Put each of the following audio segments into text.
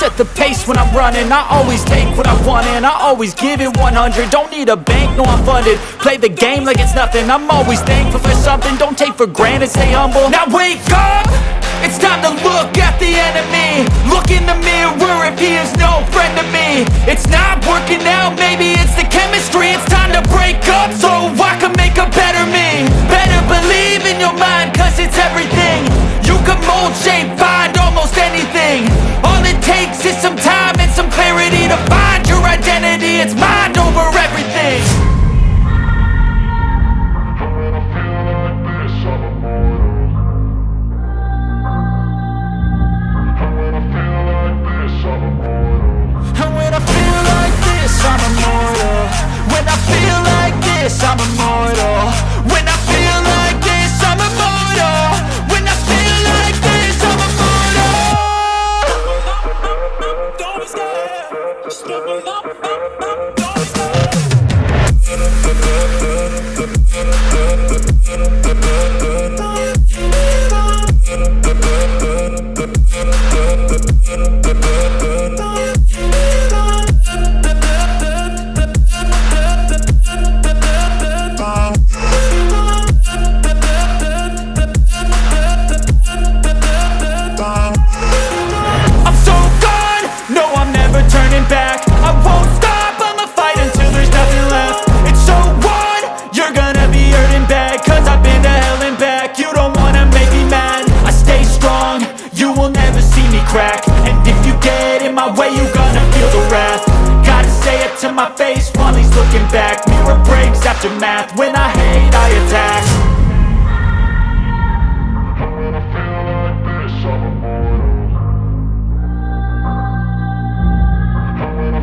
set the pace when I'm running. I always take what I want and I always give it 100. Don't need a bank, no I'm funded. Play the game like it's nothing. I'm always thankful for something. Don't take for granted, stay humble. Now wake up! It's time to look at the enemy. Look in the mirror if he is no friend to me. It's not working out, maybe it's the chemistry. It's time to break up so I can make a better me. Better believe in your mind, cause it's everything. You can mold, shape, find almost anything. All it takes is some time and some clarity to find your identity. It's mind over everything. And when I feel like this, I'm immortal. When I feel like this, I'm immortal. When I feel like this, I'm immortal. When I feel like this, I'm immortal. Don't be scared. Just double up, don't be scared. Back. I won't stop, I'ma fight until there's nothing left. It's so on, you're gonna be hurting bad. Cause I've been to hell and back. You don't wanna make me mad. I stay strong, you will never see me crack. And if you get in my way, you're gonna feel the wrath. Gotta say it to my face while he's looking back. Mirror breaks after math. When I hate, I attack. When I feel like this, I'm immortal. When I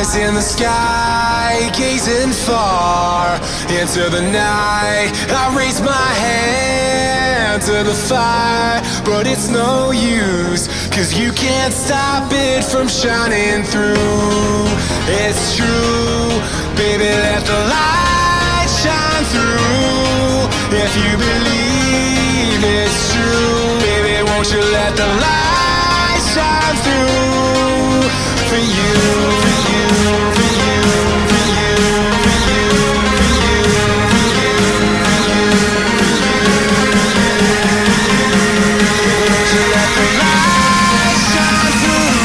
Eyes in the sky, gazing far into the night. I raise my hand to the fire, but it's no use, 'cause you can't stop it from shining through. It's true, baby, let the light shine through. If you believe it's true, baby, won't you let the light shine through for you, for you, for you, for you, for you, for you, for you, won't you let the light shine through?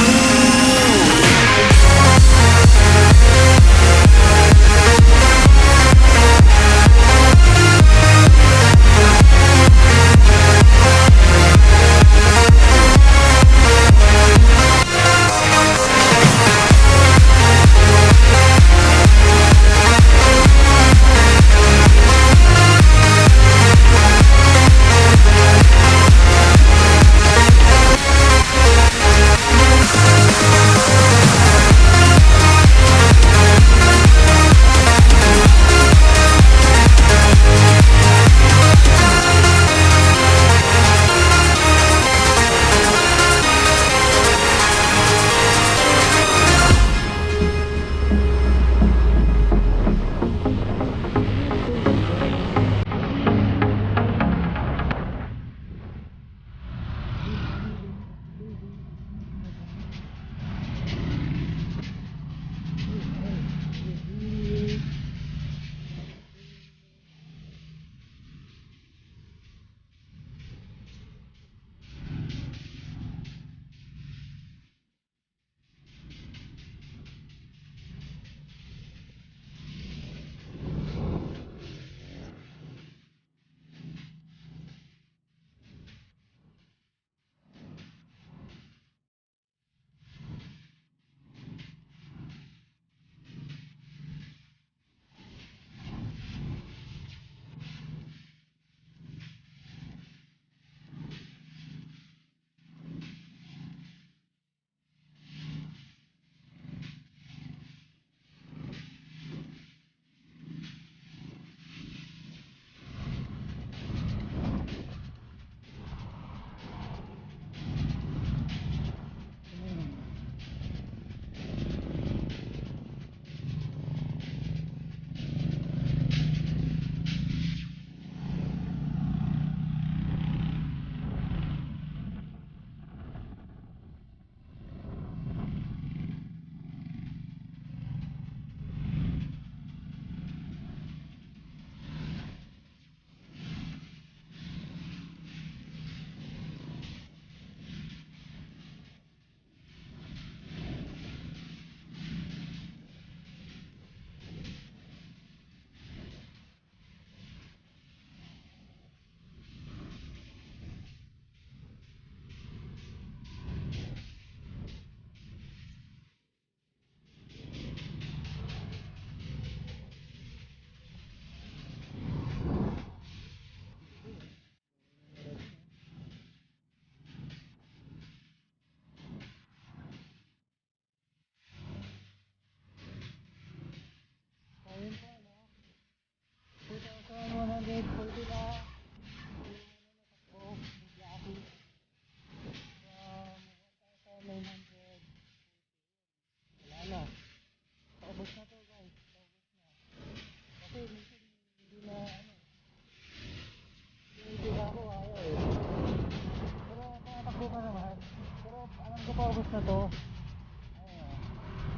Na to,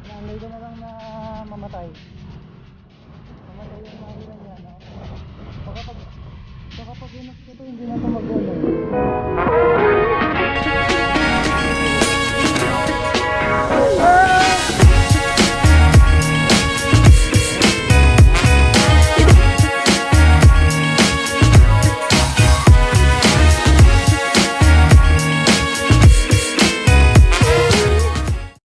nanay ko na lang na mamatay yung mahirang yan, no? Baka pag inas ko to, hindi na ito mag-on.